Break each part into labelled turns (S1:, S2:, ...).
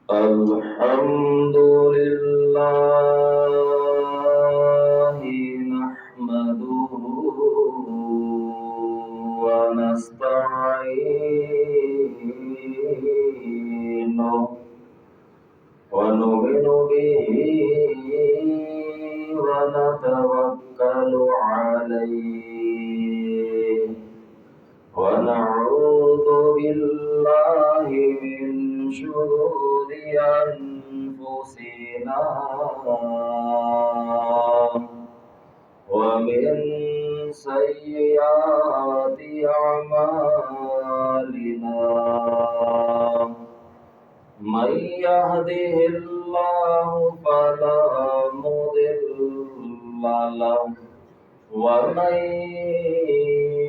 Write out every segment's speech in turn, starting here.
S1: الحمد لله نحمده ونستعينه ونؤمن به ونتوكل عليه ونعوذ بالله من شرور أنفسنا ومن سيئات أعمالنا من يهده الله فلا مضل له ومن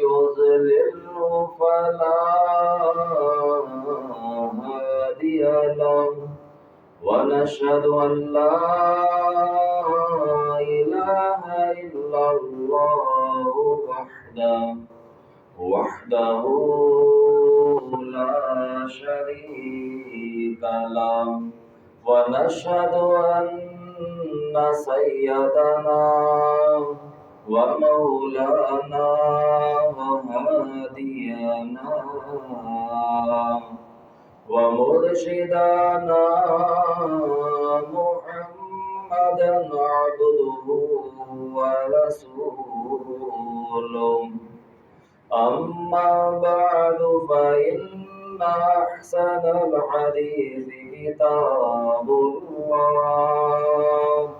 S1: يضلله فلا هادي له ونشهد أن لا إله إلا الله وحده لا شريك له ونشهد أن سيدنا ومولانا وهادينا ومرشدنا محمدا عبده ورسوله أما بعد فإن أحسن الحديث كتاب الله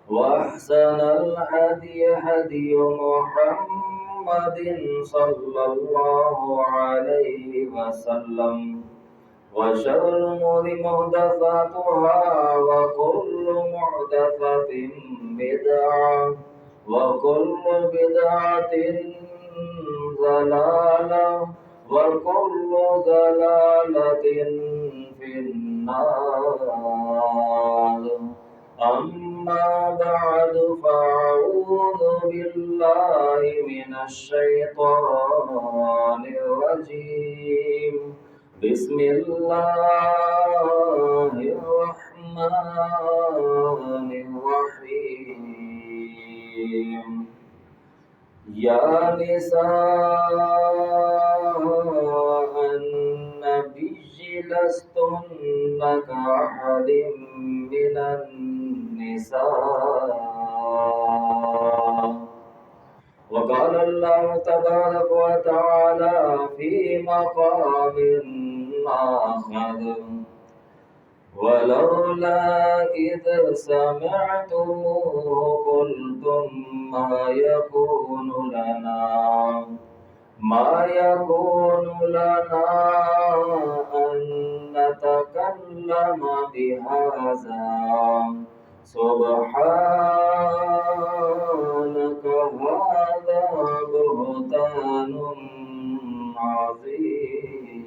S1: وأحسن الهدي هدي محمد صلى الله عليه وسلم وشر الأمور محدثاتها وكل محدثة بدعة وكل بدعة ضلالة وكل ضلالة في النار أما بعد فأعوذ بالله من الشيطان الرجيم بسم الله الرحمن الرحيم يا نساء النبي لستن كأحد من النساء وقال الله تبارك وتعالى في مقام آخر ولولا إذ سمعتموه قلتم ما يكون لنا أن نتكلم بهذا سبحانك هذا بهتان عظيم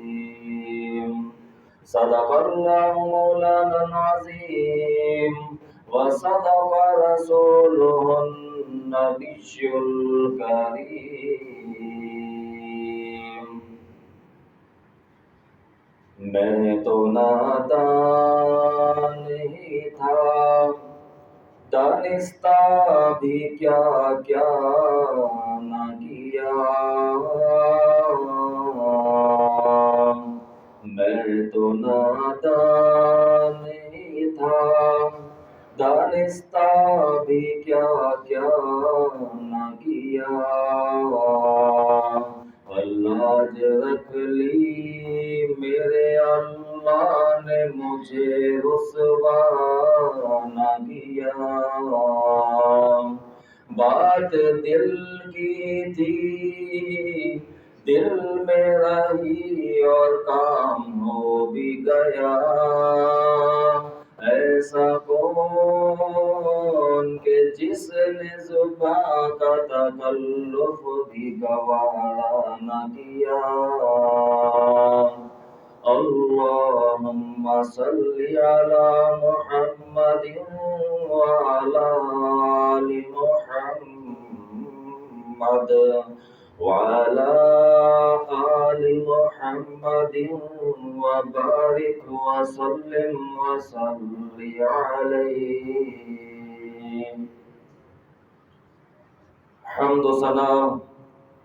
S1: صدق الله مولانا العظيم وصدق رسوله النبي الكريم میں تو نادان ہی تھا دانستہ بھی کیا کیا نہ کیا میں تو نادان ہی تھا دانستہ بھی کیا کیا نہ کیا لاج رکھ لی میرے اللہ نے مجھے رسوا نہ کیا بات دل کی تھی دل میں رہی اور کام ہو بھی گیا ایسا کون کہ جس نے زباں کا تکلف بھی گوارا نہ کیا اللہم صلی علی محمد وعلی آل محمد وعلى آل محمد وبارك وسلم وصل عليه۔ حمد و ثنا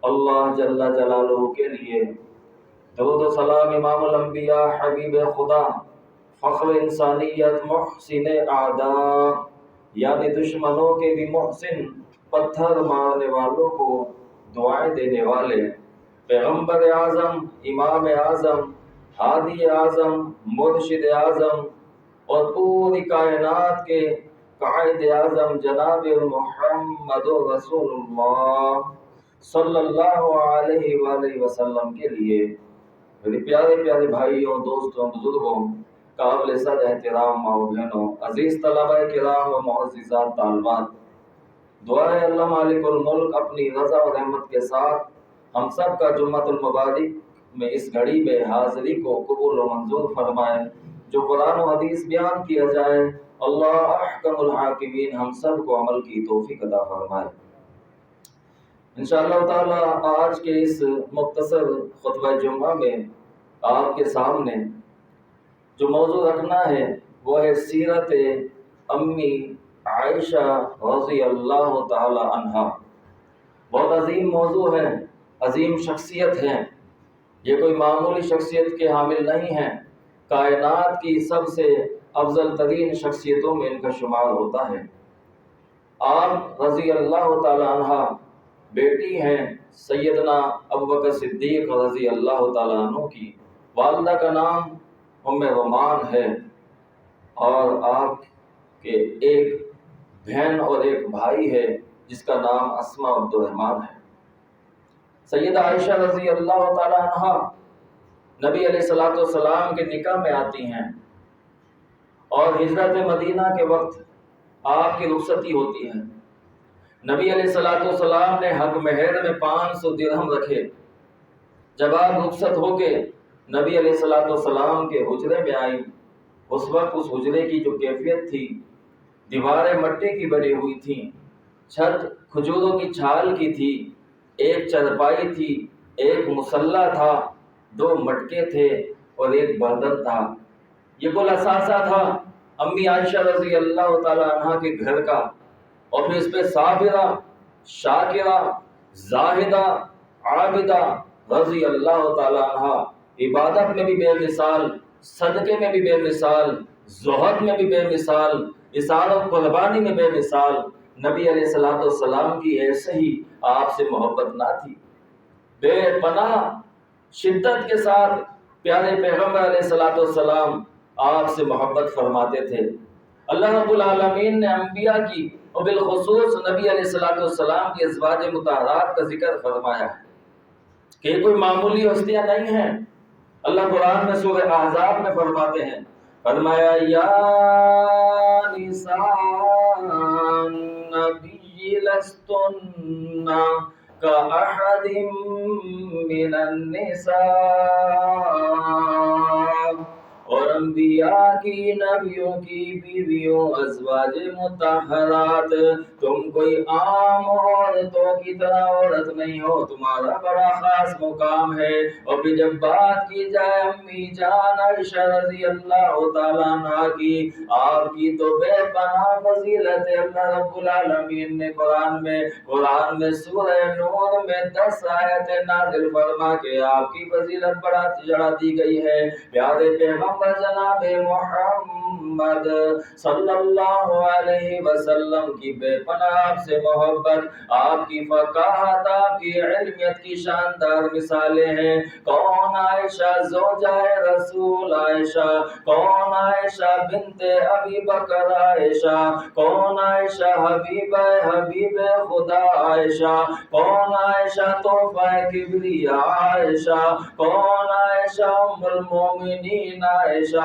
S1: اللہ جل جلالہ کے لیے، درود و سلام امام الانبیاء حبیب خدا فخر انسانیت محسن اعداء یعنی دشمنوں کے بھی محسن پتھر مارنے والوں کو دعائیں دینے والے پیغمبر اعظم امام اعظم ہادی اعظم مرشد اعظم اور پوری کائنات کے قائد اعظم جناب محمد رسول اللہ صلی اللہ علیہ وآلہ وسلم کے لیے میرے پیارے پیارے بھائیوں، دوستوں، بزرگوں، قابل صد احترام ماں و بہنوں، عزیز طلبہ کرام و معززات طالبات، دعا ہے اللہ مالک الملک اپنی رضا و رحمت کے ساتھ ہم سب کا جمعۃ المبارک میں اس گھڑی میں حاضری کو قبول و منظور فرمائے۔ جو قرآن و حدیث بیان کیا جائے اللہ احکم الحاکمین ہم سب کو عمل کی توفیق عطا فرمائے۔ انشاءاللہ تعالی آج کے اس مختصر خطبہ جمعہ میں آپ کے سامنے جو موضوع رکھنا ہے وہ ہے سیرت امی عائشہ رضی اللہ تعالی عنہا۔ بہت عظیم موضوع ہے، عظیم شخصیت ہے، یہ کوئی معمولی شخصیت کے حامل نہیں ہیں، کائنات کی سب سے افضل ترین شخصیتوں میں ان کا شمار ہوتا ہے۔ آپ رضی اللہ تعالی عنہا بیٹی ہیں سیدنا ابوبکر صدیق رضی اللہ تعالیٰ عنہ کی، والدہ کا نام ام رومان ہے اور آپ کے ایک بہن اور ایک بھائی ہے جس کا نام اسماء عبد الرحمن ہے۔ سیدہ عائشہ رضی اللہ تعالیٰ عنہ نبی علیہ السلام کے نکاح میں آتی ہیں اور ہجرت مدینہ کے وقت آپ کی رخصتی ہوتی ہے۔ نبی علیہ السلام نے حق مہر میں 500 درہم رکھے۔ جب آپ رخصت ہو کے نبی علیہ السلام کے حجرے میں آئیں، اس وقت اس حجرے کی جو کیفیت تھی، دیواریں مٹی کی بنی ہوئی تھیں، چھت کھجوروں کی چھال کی تھی، ایک چرپائی تھی، ایک مصلی تھا، 2 مٹکے تھے اور ایک برتن تھا۔ یہ کل اثاثہ تھا امی عائشہ رضی اللہ تعالیٰ عنہ کے گھر کا، اور پھر اس پہ صابرہ، شاکرہ، زاہدہ، عابدہ رضی اللہ تعالیٰ عنہ، عبادت میں بھی بے مثال، صدقے میں بھی بے مثال، زہد میں بھی بے مثال، اثار و قربانی میں بے مثال۔ نبی علیہ السلام کی ایسے ہی آپ سے محبت نہ تھی، بے پناہ شدت کے ساتھ پیارے پیغمبر علیہ السلام آپ سے محبت فرماتے تھے۔ اللہ رب العالمین نے انبیاء کی اور بالخصوص نبی علیہ السلام کی ازواج مطہرات کا ذکر فرمایا ہے کہ یہ کوئی معمولی ہستیاں نہیں ہیں۔ اللہ قرآن میں سورہ احزاب میں فرماتے ہیں، فرمایا یا نساء النبی لستن کاحد من النساء، اور انبیاء کی، نبیوں کی بیویوں، ازواج مطہرات، تم کوئی عام عورتوں کی طرح عورت نہیں ہو، تمہارا بڑا خاص مقام ہے۔ اور پھر جب بات کی جائے امی جان عائشہ رضی اللہ تعالیٰ عنہ کی، آپ کی تو بے پناہ فضیلت ہے۔ اللہ رب العالمین نے قرآن میں سورہ نور میں 10 آیتیں نازل فرما کے آپ کی فضیلت چڑھا دی گئی ہے۔ پیارے پیغمبر جناب محمد صلی اللہ علیہ وسلم کی بے پناہ آپ سے محبت، آپ کی فقاہت، آپ کی علمیت کی شاندار مثالیں ہیں۔ کون عائشہ زوجہ رسول عائشہ، کون عائشہ بنت ابی بکر عائشہ، کون عائشہ حبیب خدا عائشہ، کون عائشہ تحفہ کبریا عائشہ، کون عائشہ ام المومنین عائشہ،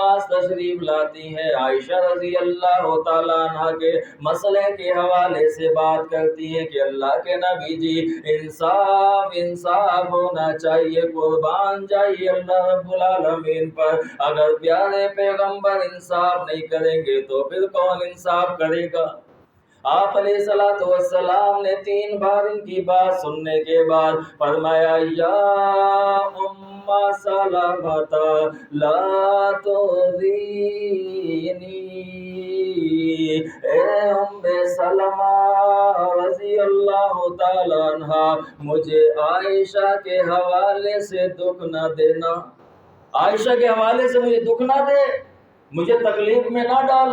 S1: پاس تشریف لاتی ہیں، عائشہ رضی اللہ تعالیٰ عنہ کے مسئلے کے حوالے سے بات کرتی ہیں کہ اللہ کے نبی جی انصاف ہونا چاہیے، قربان جائیے اللہ رب العالمین پر۔ اگر پیارے پیغمبر انصاف نہیں کریں گے تو پھر کون انصاف کرے گا؟ آپ علیہ الصلوۃ والسلام نے 3 بار ان کی بات سننے کے بعد فرمایا یا ام سلمۃ لا تؤذینی، اے ام سلمہ رضی اللہ تعالی عنہ مجھے عائشہ کے حوالے سے دکھ نہ دینا، عائشہ کے حوالے سے مجھے دکھ نہ دے، مجھے تکلیف میں نہ ڈال،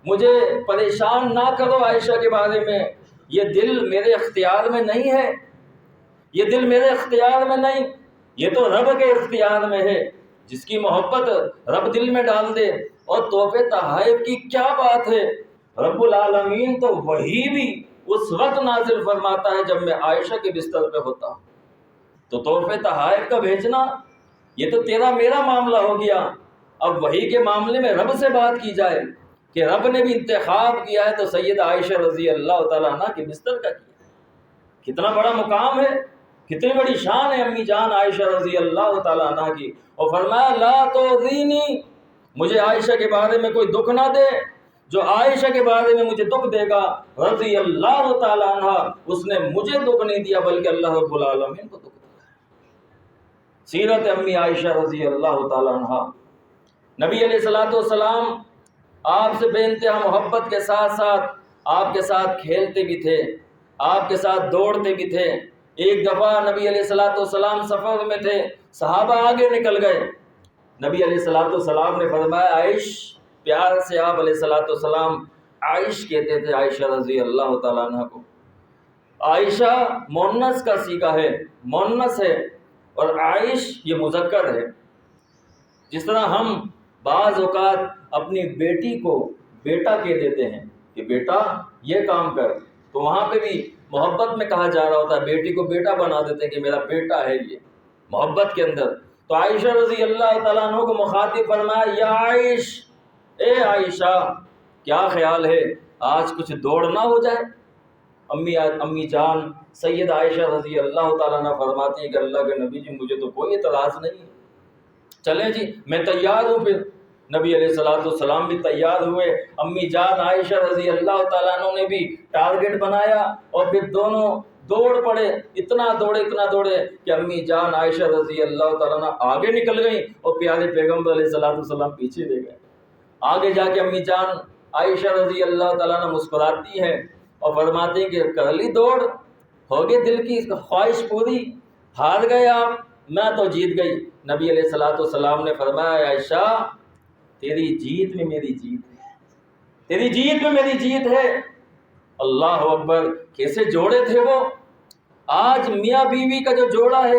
S1: مجھے پریشان نہ کرو عائشہ کے بارے میں۔ یہ دل میرے اختیار میں نہیں ہے، یہ دل میرے اختیار میں نہیں، یہ تو رب کے اختیار میں ہے۔ جس کی محبت رب دل میں ڈال دے، اور تحفے تحائف کی کیا بات ہے، رب العالمین تو وہی بھی اس وقت نازل فرماتا ہے جب میں عائشہ کے بستر پہ ہوتا ہوں، تو تحفے تحائف کا بھیجنا یہ تو تیرا میرا معاملہ ہو گیا۔ اب وہی کے معاملے میں رب سے بات کی جائے کہ رب نے بھی انتخاب کیا ہے تو سید عائشہ رضی اللہ تعالیٰ عنہ کے بستر کا کیا، کتنا بڑا مقام ہے، کتنی بڑی شان ہے امی جان عائشہ رضی اللہ تعالیٰ عنہ کی۔ اور فرمایا لا تؤذینی، مجھے عائشہ کے بارے میں کوئی دکھ نہ دے، جو عائشہ کے بارے میں مجھے دکھ دے گا رضی اللہ تعالیٰ عنہ، اس نے مجھے دکھ نہیں دیا بلکہ اللہ رب العالمین کو دکھ دیا۔ سیرت امی عائشہ رضی اللہ تعالیٰ عنہ، نبی علیہ الصلوۃ والسلام آپ سے بے انتہا محبت کے ساتھ ساتھ آپ کے ساتھ کھیلتے بھی تھے، آپ کے ساتھ دوڑتے بھی تھے۔ ایک دفعہ نبی علیہ الصلوۃ والسلام سفر میں تھے، صحابہ آگے نکل گئے، نبی علیہ الصلوۃ والسلام نے فرمایا عائش، پیار سے آپ علیہ الصلوۃ والسلام عائش کہتے تھے عائشہ رضی اللہ تعالیٰ عنہ کو۔ عائشہ مؤنث کا صیغہ ہے، مؤنث ہے، اور عائش یہ مذکر ہے۔ جس طرح ہم بعض اوقات اپنی بیٹی کو بیٹا کہہ دیتے ہیں کہ بیٹا یہ کام کر، تو وہاں پہ بھی محبت میں کہا جا رہا ہوتا ہے، بیٹی کو بیٹا بنا دیتے ہیں کہ میرا بیٹا ہے یہ، محبت کے اندر۔ تو عائشہ رضی اللہ تعالیٰ عنہ کو مخاطب فرمایا یا عائش، اے عائشہ کیا خیال ہے آج کچھ دوڑ نہ ہو جائے؟ امی جان سید عائشہ رضی اللہ تعالیٰ عنہ فرماتی ہیں کہ اللہ کے نبی جی مجھے تو کوئی اعتراض نہیں ہے، چلیں جی میں تیار ہوں۔ پھر نبی علیہ الصلوۃ والسلام بھی تیار ہوئے، امی جان عائشہ رضی اللہ تعالیٰ عنہ نے بھی ٹارگٹ بنایا، اور پھر دونوں دوڑ پڑے، اتنا دوڑے کہ امی جان عائشہ رضی اللہ تعالیٰ عنہ آگے نکل گئیں اور پیارے پیغمبر علیہ الصلوۃ والسلام پیچھے رہ گئے۔ آگے جا کے امی جان عائشہ رضی اللہ تعالیٰ عنہ مسکراتی ہے اور فرماتی ہیں کہ کر لی دوڑ، ہو گئی دل کی خواہش پوری، ہار گئے آپ، میں تو جیت گئی۔ نبی علیہ الصلوۃ والسلام نے فرمایا عائشہ تیری جیت میں میری جیت ہے، تیری جیت میں میری جیت ہے۔ اللہ اکبر، کیسے جوڑے تھے وہ! آج میاں بیوی کا جو جوڑا ہے،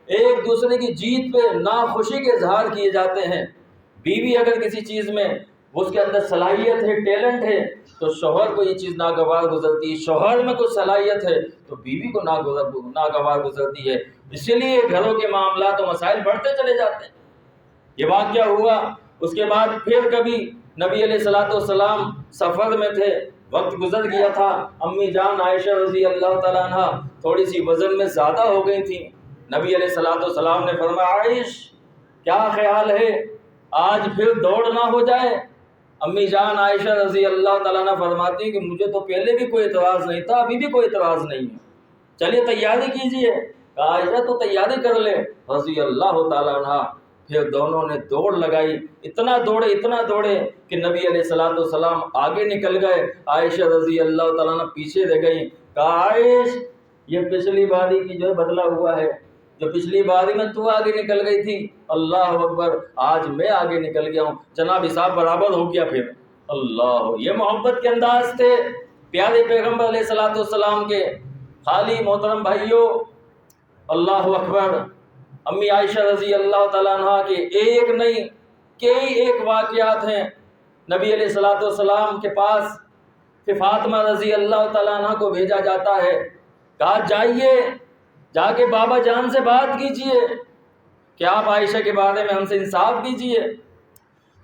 S1: ایک دوسرے کی جیت پہ ناخوشی کے اظہار کیے جاتے ہیں۔ بیوی اگر کسی چیز میں اس کے اندر صلاحیت ہے، ٹیلنٹ ہے، تو شوہر کو یہ چیز ناگوار گزرتی ہے، شوہر میں کوئی صلاحیت ہے تو بیوی کو ناگوار گزرتی ہے۔ اسی لیے گھروں کے معاملات و مسائل بڑھتے چلے جاتے ہیں۔ یہ واقعہ ہوا، اس کے بعد پھر کبھی نبی علیہ الصلوۃ والسلام سفر میں تھے، وقت گزر گیا تھا، امی جان عائشہ رضی اللہ تعالیٰ عنہ تھوڑی سی وزن میں زیادہ ہو گئی تھیں۔ نبی علیہ الصلوۃ والسلام نے فرمایا عائش کیا خیال ہے آج پھر دوڑ نہ ہو جائے؟ امی جان عائشہ رضی اللہ تعالیٰ عنہ فرماتی ہیں کہ مجھے تو پہلے بھی کوئی اعتراض نہیں تھا، ابھی بھی کوئی اعتراض نہیں ہے، چلیے تیاری کیجئے۔ عائشہ تو تیاری کر لے رضی اللہ تعالیٰ عنہ۔ پھر دونوں نے دوڑ لگائی، اتنا دوڑے کہ نبی علیہ الصلوۃ والسلام آگے نکل گئے، عائشہ رضی اللہ تعالیٰ عنہ پیچھے رہ گئی۔ کہا عائش یہ پچھلی باری کی جو بدلہ ہوا ہے، جو پچھلی باری میں تو آگے نکل گئی تھی، اللہ اکبر آج میں آگے نکل گیا ہوں، جناب حساب برابر ہو گیا۔ پھر اللہ، یہ محبت کے انداز تھے پیارے پیغمبر علیہ الصلوۃ والسلام کے۔ خالی محترم بھائیوں، اللہ اکبر، امی عائشہ رضی اللہ تعالیٰ عنہ کے ایک نہیں کئی ایک واقعات ہیں۔ نبی علیہ الصلوۃ والسلام کے پاس کہ فاطمہ رضی اللہ تعالیٰ عنہ کو بھیجا جاتا ہے، کہا جائیے جا کے بابا جان سے بات کیجئے کہ آپ عائشہ کے بارے میں ہم سے انصاف کیجئے۔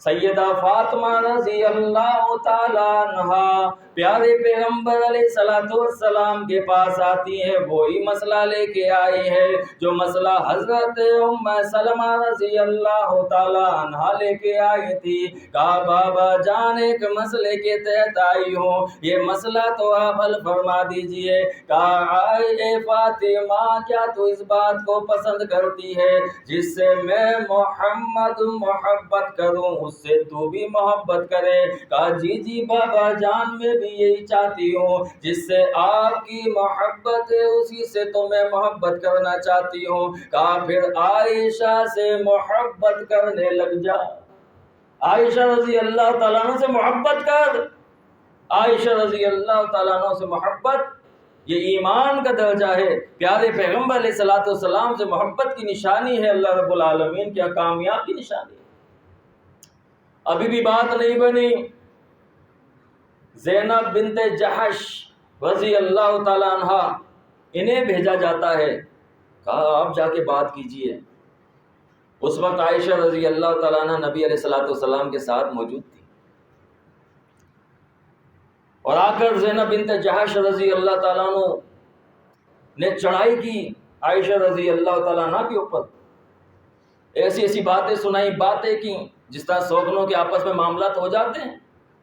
S1: سیدہ فاطمہ رضی اللہ تعالیٰ عنہا پیارے پیغمبر علیہ الصلوۃ والسلام کے پاس آتی ہیں، وہی مسئلہ لے کے آئی ہے جو مسئلہ حضرت ام سلمہ رضی اللہ تعالیٰ عنہا لے کے آئی تھی۔ کہا بابا جان ایک مسئلے کے تحت آئی ہوں، یہ مسئلہ تو آپ حل فرما دیجئے۔ کہا اے فاطمہ کیا تو اس بات کو پسند کرتی ہے جس سے میں محمد محبت کروں اس سے تو بھی محبت کرے؟ کہا جی جی بابا جان میں بھی یہی چاہتی ہوں، جس سے آپ کی محبت ہے اسی سے تو میں محبت کرنا چاہتی ہوں۔ کہا پھر عائشہ سے محبت کرنے لگ جا، عائشہ رضی اللہ تعالیٰ عنہ سے محبت کر، عائشہ رضی اللہ تعالیٰ عنہ سے محبت یہ ایمان کا درجہ ہے۔ پیارے پیغمبر علیہ الصلوۃ والسلام سے محبت کی نشانی ہے اللہ رب العالمین کی کامیاب کی نشانی ہے۔ ابھی بھی بات نہیں بنی، زینب بنت جحش رضی اللہ تعالیٰ عنہ انہیں بھیجا جاتا ہے، کہا آپ جا کے بات کیجئے۔ اس وقت عائشہ رضی اللہ تعالیٰ عنہ نبی علیہ الصلوۃ والسلام کے ساتھ موجود تھی، اور آ کر زینب بنت جحش رضی اللہ تعالیٰ عنہ نے چڑھائی کی عائشہ رضی اللہ تعالیٰ عنہ کے اوپر، ایسی ایسی باتیں سنائی، باتیں کی جس طرح سوگنوں کے آپس میں معاملات ہو جاتے ہیں،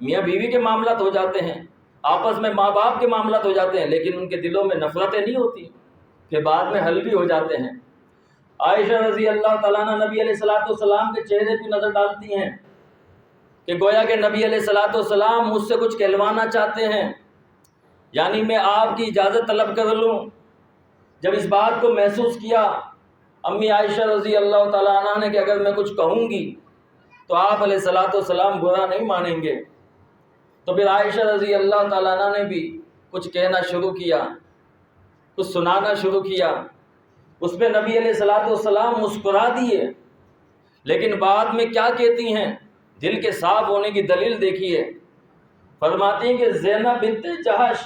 S1: میاں بیوی کے معاملات ہو جاتے ہیں، آپس میں ماں باپ کے معاملات ہو جاتے ہیں، لیکن ان کے دلوں میں نفرتیں نہیں ہوتی، کہ بعد میں حل بھی ہو جاتے ہیں۔ عائشہ رضی اللہ تعالیٰ عنہ نبی علیہ الصلوۃ والسلام کے چہرے پہ نظر ڈالتی ہیں کہ گویا کہ نبی علیہ الصلوۃ والسلام مجھ سے کچھ کہلوانا چاہتے ہیں، یعنی میں آپ کی اجازت طلب کر لوں۔ جب اس بات کو محسوس کیا امی عائشہ رضی اللہ تعالیٰ عنہ نے کہ اگر میں کچھ کہوں گی تو آپ علیہ الصلوۃ والسلام برا نہیں مانیں گے، تو پھر عائشہ رضی اللہ تعالیٰ عنہ نے بھی کچھ کہنا شروع کیا، کچھ سنانا شروع کیا۔ اس پہ نبی علیہ الصلوۃ والسلام مسکرا دیے، لیکن بعد میں کیا کہتی ہیں، دل کے صاف ہونے کی دلیل دیکھیے۔ فرماتی ہیں کہ زینب بنت جحش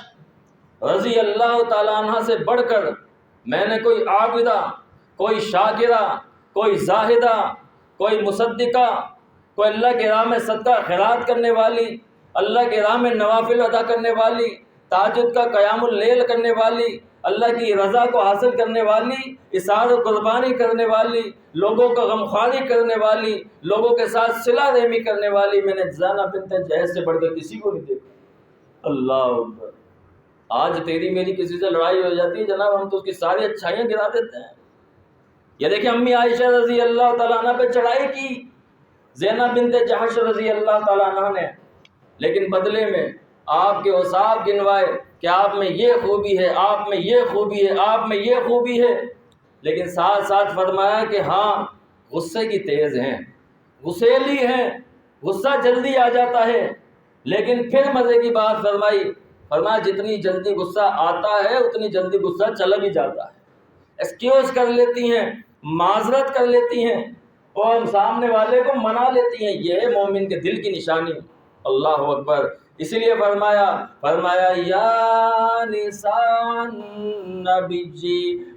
S1: رضی اللہ تعالیٰ عنہ سے بڑھ کر میں نے کوئی عابدہ، کوئی شاکرہ، کوئی زاہدہ، کوئی مصدقہ، کوئی اللہ کے راہ میں صدقہ خیرات کرنے والی، اللہ کے راہ میں نوافل ادا کرنے والی، تہجد کا قیام اللیل کرنے والی، اللہ کی رضا کو حاصل کرنے والی، اظہار و قربانی کرنے والی، لوگوں کا غمخواری کرنے والی، لوگوں کے ساتھ صلہ رحمی کرنے والی میں نے زینب بنت جحش سے بڑھ کر کسی کو نہیں دیکھا۔ اللہ اکبر۔ آج تیری میری کسی سے لڑائی ہو جاتی ہے جناب، ہم تو اس کی ساری اچھائیاں گرا دیتے ہیں۔ یہ دیکھیں امی عائشہ رضی اللہ تعالیٰ عنہ پہ چڑھائی کی زینب بنت جحش رضی اللہ تعالیٰ عنہ نے، لیکن بدلے میں آپ کے اوصاف گنوائے کہ آپ میں یہ خوبی ہے، آپ میں یہ خوبی ہے، آپ میں یہ خوبی ہے، لیکن ساتھ ساتھ فرمایا کہ ہاں غصے کی تیز ہیں، غصیلی ہیں، غصہ جلدی آ جاتا ہے، لیکن پھر مزے کی بات فرمایا جتنی جلدی غصہ آتا ہے اتنی جلدی غصہ چلا بھی جاتا ہے۔ ایکسکیوز کر لیتی ہیں، معذرت کر لیتی ہیں، اور سامنے والے کو منا لیتی ہیں، یہ ہے مومن کے دل کی نشانی۔ اللہ اکبر۔ اسی لیے فرمایا یا نساء النبی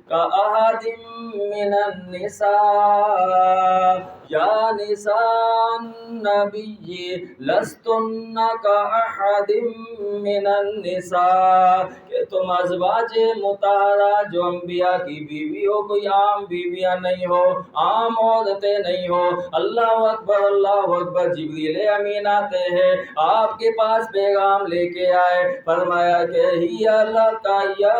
S1: کا احد من النساء، یا نساء النبی لستن کا احد من النساء، کہ تم ازواج مطہرہ جو انبیاء کی بیوی ہو، کوئی عام بیویاں نہیں ہو، عام عورتیں نہیں ہو۔ اللہ اکبر، اللہ اکبر۔ جبریل امین آتے ہیں، آپ کے پاس پیغام لے کے آئے، فرمایا کہ ہی لک یا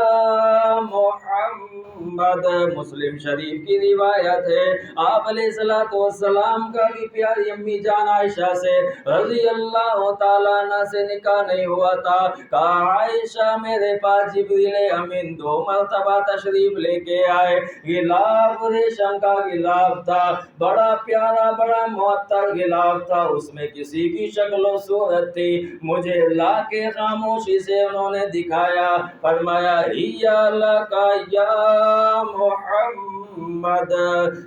S1: محمد۔ مسلم شریف کی روایت ہے، آپ علیہ الصلوۃ والسلام کا بھی پیاری امی جان عائشہ سے رضی اللہ تعالیٰ عنہ سے نکاح نہیں ہوا تھا۔ کہا عائشہ میرے پاس جبریل امین 2 مرتبہ تشریف لے کے آئے، غلاف ریشم کا غلاف تھا، بڑا پیارا بڑا معطر غلاف تھا، اس میں کسی کی شکل و صورت تھی، مجھے لا کے خاموشی سے انہوں نے دکھایا، فرمایا ہی لک یا محمد۔ محمد،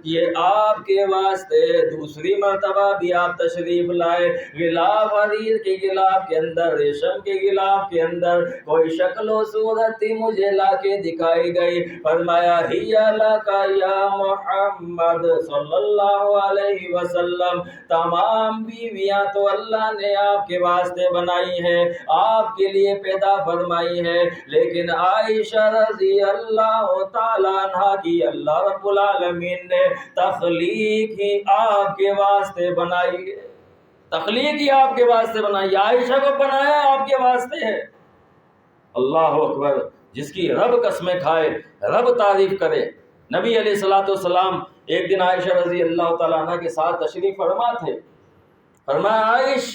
S1: یہ آپ کے واسطے دوسری مرتبہ بھی آپ تشریف لائے، غلاف حریر کے غلاف کے اندر، ریشم کے غلاف کے اندر کوئی شکل و صورت تھی مجھے لا کے دکھائی گئی۔ فرمایا ہی لکا یا محمد صلی اللہ علیہ وسلم، تمام بیویاں تو اللہ نے آپ کے واسطے بنائی ہیں، آپ کے لیے پیدا فرمائی ہے، لیکن عائشہ رضی اللہ تعالیٰ عنہ کی اللہ رب العالمین نے تخلیق ہی آپ کے واسطے بنائی ہے، تخلیق ہی آپ کے واسطے بنائی، عائشہ کو بنایا آپ کے واسطے ہے۔ اللہ اکبر، جس کی رب قسمیں کھائے، رب تعریف کرے۔ نبی علیہ الصلوۃ والسلام ایک دن عائشہ رضی اللہ تعالیٰ عنہ کے ساتھ تشریف فرما تھے، فرمایا عائش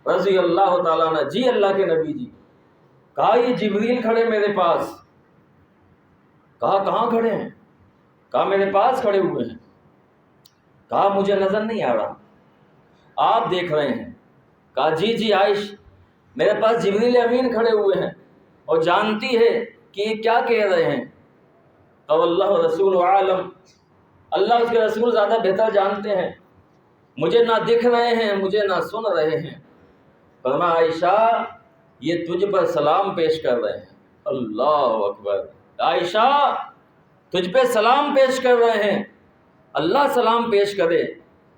S1: رضی اللہ تعالیٰ عنہ، جی اللہ کے نبی جی۔ کہا یہ جبریل کھڑے میرے پاس۔ کہا کہاں کھڑے ہیں؟ کہا میرے پاس کھڑے ہوئے ہیں۔ کہا مجھے نظر نہیں آ رہا، آپ دیکھ رہے ہیں؟ کہا جی جی عائش، میرے پاس جبریل امین کھڑے ہوئے ہیں اور جانتی ہے کہ یہ کیا کہہ رہے ہیں۔ تو اللہ رسول عالم، اللہ اس کے رسول زیادہ بہتر جانتے ہیں، مجھے نہ دکھ رہے ہیں، مجھے نہ سن رہے ہیں۔ فرمایا عائشہ یہ تجھ پر سلام پیش کر رہے ہیں۔ اللہ اکبر، عائشہ تجھ پہ سلام پیش کر رہے ہیں، اللہ سلام پیش کرے،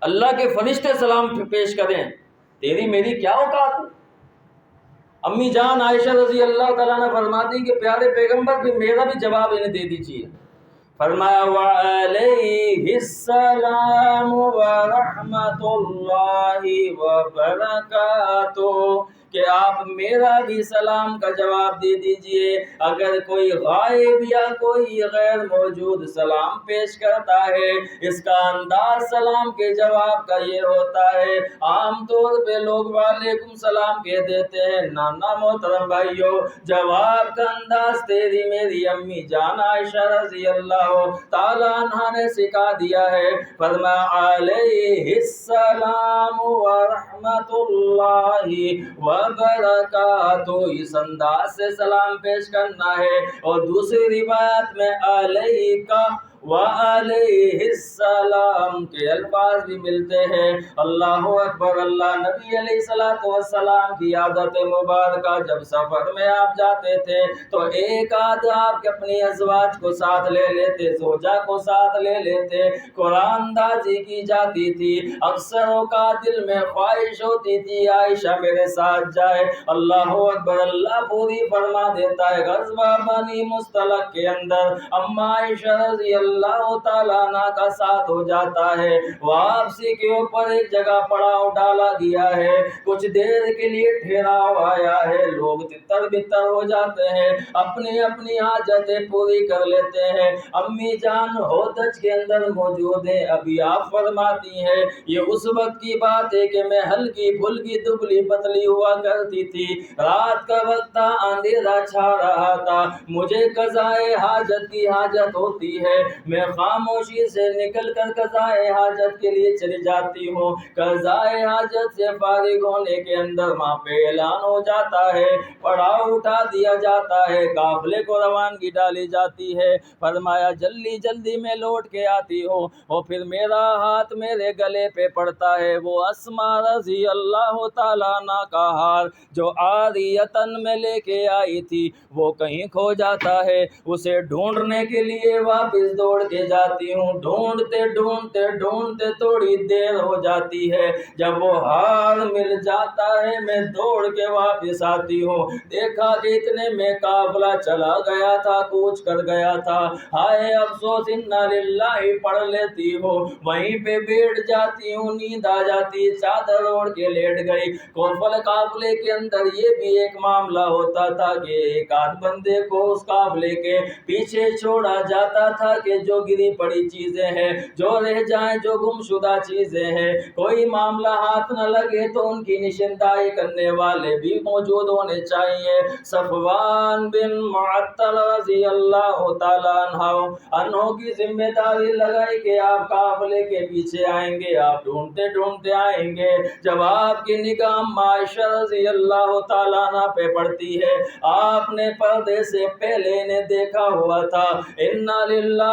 S1: اللہ کے فرشتے سلام پیش کریں، تیری میری کیا اوقات ہے؟ امی جان عائشہ رضی اللہ تعالیٰ عنہ فرماتی کہ پیارے پیغمبر بھی میرا بھی جواب انہیں دے دیجیے۔ فرمایا وعلیہ السلام ورحمۃ اللہ وبرکاتہ، کہ آپ میرا بھی سلام کا جواب دے دیجئے۔ اگر کوئی غائب یا کوئی غیر موجود سلام پیش کرتا ہے، اس کا انداز سلام کے جواب کا یہ ہوتا ہے، عام طور پہ لوگ وعلیکم السلام کہہ دیتے ہیں، نانا محترم بھائیو، جواب کا انداز تیری میری امی جان عائشہ رضی اللہ تعالیٰ عنہ نے سکھا دیا ہے۔ فرمایا علیہ السلام ورحمۃ اللہ وبرکاتہ، اس انداز سے سلام پیش کرنا ہے۔ اور دوسری روایت میں علیکہ وعلیہ السلام کے الفاظ بھی ملتے ہیں۔ اللہ اکبر، اللہ نبی علیہ الصلوۃ والسلام کی عادت مبارکہ، جب سفر میں آپ جاتے تھے تو ایک آدھ آپ اپنی ازواج کو ساتھ لے لیتے، زوجہ کو ساتھ لے لیتے، قرآن اندازی کی جاتی تھی۔ اکثروں کا دل میں خواہش ہوتی تھی عائشہ میرے ساتھ جائے۔ اللہ اکبر، اللہ پوری فرما دیتا ہے۔ غزوہ بنی مصطلق کے اندر اما عائشہ رضی اللہ تعالیٰ عنہ کا ساتھ ہو جاتا ہے، واپسی کے اوپر ایک جگہ پڑاؤ ڈالا گیا ہے، کچھ دیر کے لیے ٹھہراؤ آیا ہے، لوگ تتر بتر ہو جاتے ہیں، اپنی اپنی حاجتیں پوری کر لیتے ہیں۔ امی جان ہودج کے اندر موجود ہیں، ابھی آپ فرماتی ہیں یہ اس وقت کی بات ہے کہ میں ہلکی پھلکی دبلی پتلی ہوا کرتی تھی، رات کا وقت تھا، اندھیرا چھا رہا تھا، مجھے قضائے حاجت کی حاجت ہوتی ہے، میں خاموشی سے نکل کر قضائے حاجت کے لیے چلی جاتی ہوں۔ قضائے حاجت سے فارغ ہونے کے اندر وہاں پہ اعلان ہو جاتا ہے، پڑاؤ اٹھا دیا جاتا ہے، قافلے کو روانگی ڈالی جاتی ہے۔ فرمایا جلدی جلدی میں لوٹ کے آتی ہوں، اور پھر میرا ہاتھ میرے گلے پہ پڑتا ہے، وہ اسماء رضی اللہ تعالیٰ عنہ کا ہار جو عاریتن میں لے کے آئی تھی، وہ کہیں کھو جاتا ہے، اسے ڈھونڈنے کے لیے واپس دوڑ کے جاتی ہوں، ڈھونڈتے ڈھونڈتے ڈھونڈتے تھوڑی دیر ہو جاتی ہے، جب وہ ہار مل جاتا ہے میں دوڑ کے واپس آتی ہوں، دیکھا کہ اتنے میں قافلہ چلا گیا تھا، کوچ کر گیا تھا، ہائے افسوس انا للہ پڑھ لیتی ہوں، وہیں پہ بیٹھ جاتی ہوں، نیند آ جاتی، چادر اوڑھ کے لیٹ گئی۔ قافلے کے اندر یہ بھی ایک معاملہ ہوتا تھا کہ ایک آدھ بندے کو اس قافلے کے پیچھے چھوڑا جاتا تھا کہ جو گری پڑی چیزیں ہیں، جو رہ جائیں، جو گم شدہ چیزیں ہیں، کوئی معاملہ ہاتھ نہ لگے تو ان کی نشاندہی کرنے والے بھی موجود ہونے چاہیے۔ صفوان بن معطل رضی اللہ تعالیٰ عنہ کی ذمہ داری لگائی کہ آپ قافلے کے پیچھے آئیں گے، آپ ڈھونڈتے ڈھونڈتے آئیں گے، جب آپ کی نگاہ عائشہ رضی اللہ تعالیٰ عنہ پہ پڑتی ہے، آپ نے پردے سے پہلے انہیں دیکھا ہوا تھا، انا للہ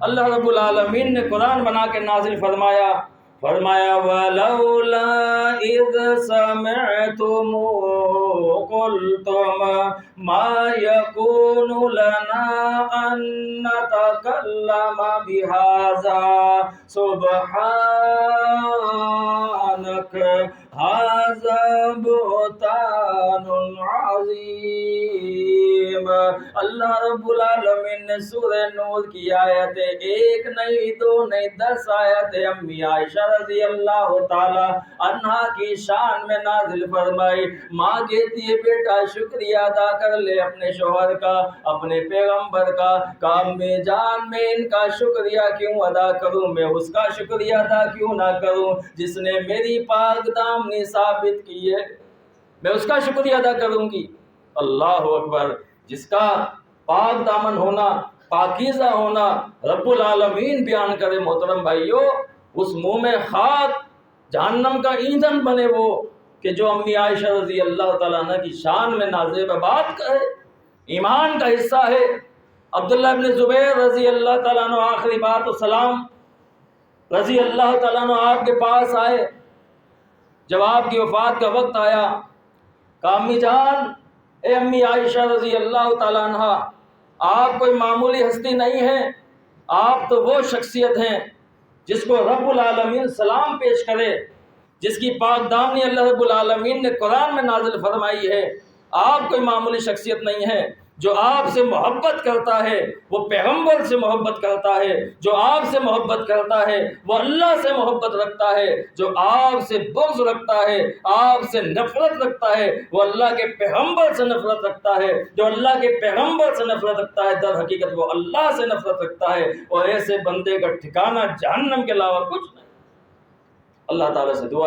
S1: اللہ رب العالمین نے قرآن بنا کے نازل فرمایا وَلَوْلَا إِذْ سَمِعْتُمُوهُ قُلْتُمْ مَا يَكُونُ لَنَا أَن نَّتَكَلَّمَ بِهَٰذَا سُبْحَانَكَ هَٰذَا بُهْتَانٌ عَظِيمٌ۔ اللہ رب العالمین نے سورہ نور کی آیتیں 1 نہیں 2 نہیں 10 آیتیں امی عائشہ رضی اللہ تعالی عنہا کی شان میں نازل فرمائی۔ ماں کہتی ہے بیٹا شکریہ ادا کر لے اپنے شوہر کا، اپنے پیغمبر کا۔ امی جان میں ان کا شکریہ کیوں ادا کروں، میں اس کا شکریہ ادا کیوں نہ کروں جس نے میری پاک دامنی ثابت کی ہے، میں اس کا شکریہ ادا کروں گی۔ اللہ اکبر، جس کا پاک دامن ہونا، پاکیزہ ہونا رب العالمین بیان کرے محترم بھائیو، اس منہ میں خاک جہنم کا ایندھن بنے وہ کہ جو امی عائشہ رضی اللہ تعالیٰ عنہ کی شان میں نازل بات کرے، ایمان کا حصہ ہے۔ عبداللہ ابن زبیر رضی اللہ تعالیٰ عنہ آخری بات و سلام رضی اللہ تعالیٰ عنہ آپ کے پاس آئے، جب آپ کی وفات کا وقت آیا، کہا امی جان، اے امی عائشہ رضی اللہ تعالیٰ عنہ، آپ کوئی معمولی ہستی نہیں ہیں، آپ تو وہ شخصیت ہیں جس کو رب العالمین سلام پیش کرے، جس کی پاک دامنی اللہ رب العالمین نے قرآن میں نازل فرمائی ہے۔ آپ کوئی معمولی شخصیت نہیں ہے، جو آپ سے محبت کرتا ہے وہ پیغمبر سے محبت کرتا ہے، جو آپ سے محبت کرتا ہے وہ اللہ سے محبت رکھتا ہے، جو آپ سے بغض رکھتا ہے، آپ سے نفرت رکھتا ہے، وہ اللہ کے پیغمبر سے نفرت رکھتا ہے، جو اللہ کے پیغمبر سے نفرت رکھتا ہے در حقیقت وہ اللہ سے نفرت رکھتا ہے، اور ایسے بندے کا ٹھکانہ جہنم کے علاوہ کچھ نہیں۔ اللہ تعالیٰ سے دعا